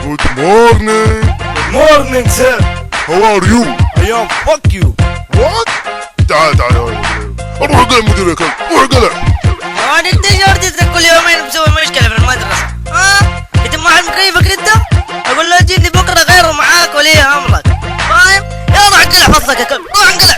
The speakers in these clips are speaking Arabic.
Good morning. Good morning, sir. How are you? I am fuck you. What? تعال روح قلع مدير يا كلب، روح قلع. هذا انت جارتك كل يومين بسوي مشكلة في المدرسة. انت ما حد مكيفك انت؟ اقول له جيني بكرة غيره معاك ولي امرك. فاهم؟ يلا روح قلع فصلك يا كلب، روح قلع.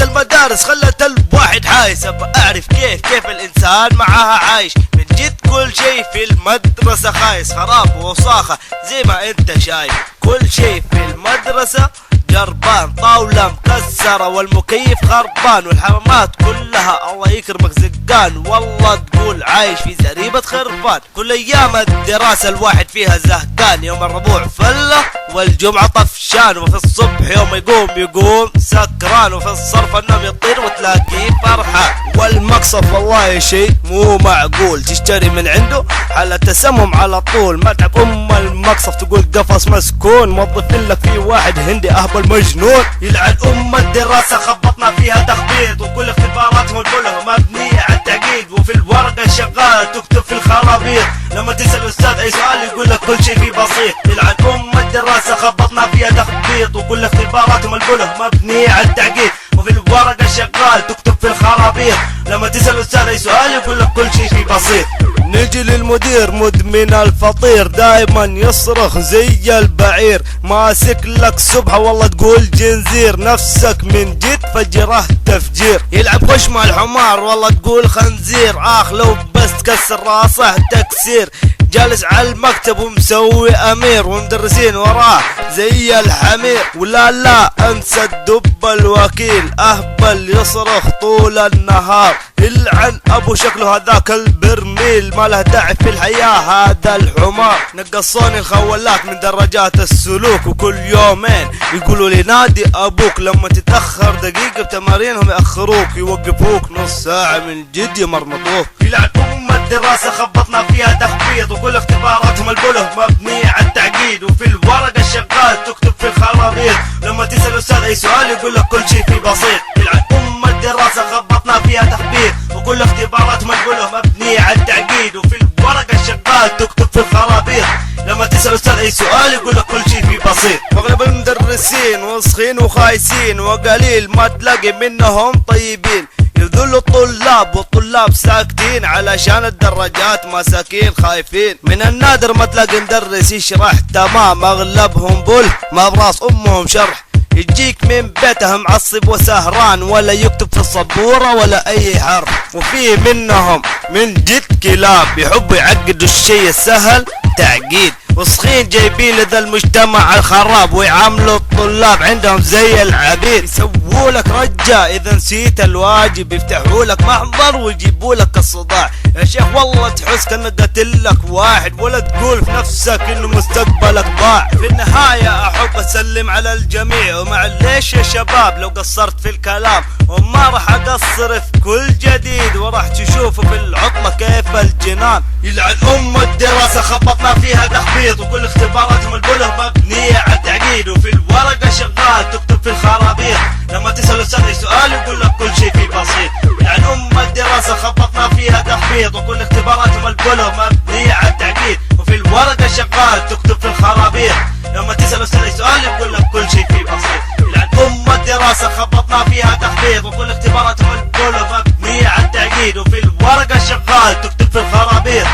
المدارس خلت الواحد حايس. ابى اعرف كيف الانسان معاها عايش. من جد كل شيء في المدرسة خايس، خراب ووساخة زي ما انت شايف. كل شيء في المدرسة جربان، طاولة مكسرة والمكيف خربان، والحمامات كلها الله يكرمك زقان. والله تقول عايش في زريبة خربان. كل ايام الدراسة الواحد فيها زهقان، يوم الربوع فلة والجمعة طفشان، وفي الصبح يوم يقوم سكران، وفي الصرف النوم يطير وتلاقيه فرحان. والمقصف والله شيء مو معقول، تشتري من عنده حالة تسمم على طول. متعب المقصف تقول قفص مسكون، موظفين لك فيه واحد هندي اهبل مجنون. يلعن الدراسة خبطنا فيها تخبيط، وكل اختباراتهم كلها مبنية على التعقيد، وفي الورقة شغال تكتب في الخرابيط. لما تسأل الأستاذ أي سؤال يقول لك كل شيء فيه بسيط. يلعن الدراسة خبطنا فيها تخبيط، وكل اختباراتهم كلها مبنية على التعقيد، وفي الورقة شغال تكتب في الخرابيط. لما تسأل الأستاذ أي سؤال يقول لك كل شيء فيه بسيط. نجي للمدير مدمن الفطير، دايما يصرخ زي البعير، ماسك لك سبحة والله تقول جنزير، نفسك من جد فجره تفجير. يلعب خش مع الحمار والله تقول خنزير، لو بس تكسر راسه تكسير. جالس على المكتب ومسوي امير، ومدرسين وراه زي الحمير. ولا انسى الدب الوكيل، اهبل يصرخ طول النهار. يلعن ابو شكله هذاك البرميل، ما له داعي في الحياة هذا الحمار. نقصوني الخولات من درجات السلوك، وكل يومين يقولوا لي نادي ابوك. لما تتأخر دقيقة بتمارينهم يأخروك، يوقفوك نص ساعة من جد يمرمطوك. يلعن الدراسة خبطنا فيها تخبيط، وكل اختباراتهم البله مبنية على التعقيد، وفي الورقة شغال تكتب في الخرابيط. لما تسأل الأستاذ أي سؤال يقول لك كل شيء فيه بسيط. يلعن الدراسة خبطنا فيها تخبيط، وكل اختباراتهم البله مبنية على التعقيد، وفي الورقة شغال تكتب في الخرابيط. لما تسأل الأستاذ أي سؤال يقول لك كل شيء فيه بسيط. واغلب المدرسين وسخين وخايسين، وقليل ما تلاقي منهم طيبين. يذلوا الطلاب والطلاب ساكتين، علشان الدرجات مساكين خايفين. من النادر ما تلاقي مدرس يشرح تمام، اغلبهم بل ما براس امهم شرح. يجيك من بيته معصب وسهران، ولا يكتب في السبورة ولا اي حرف. وفي منهم من جد كلاب يحبوا يعقدوا الشيء السهل تعقيد، وسخين جايبين لذا المجتمع الخراب، ويعاملوا الطلاب عندهم زي العبيد. يسووا لك رجة اذا نسيت الواجب، يفتحوا لك محضر ويجيبوا لك الصداع. يا شيخ والله تحس كأنه قاتل لك واحد، ولا تقول في نفسك انه مستقبلك ضاع. في النهاية احب اسلم على الجميع، ومعليش يا شباب لو قصرت في الكلام، وما راح اقصر في كل جديد، وراح تشوفوا في العطلة كيف الجنان. يلعن الدراسة خبطنا فيها تخبيط، وكل اختباراتهم البله مبنية على التعقيد، وفي الورقة شغال تكتب في الخرابيط. لما تسأل الأستاذ أي سؤال يقول لك كل شيء فيه بسيط. يلعن الدراسة خبطنا فيها تخبيط، وكل اختباراتهم البله مبنية على التعقيد، وفي الورقة شغال تكتب في الخرابيط. لما تسأل الأستاذ أي سؤال يقول لك كل شيء فيه بسيط. يلعن الدراسة خبطنا فيها تخبيط، وكل اختباراتهم البله مبنية على التعقيد، وفي الورقة شغال تكتب في الخرابيط.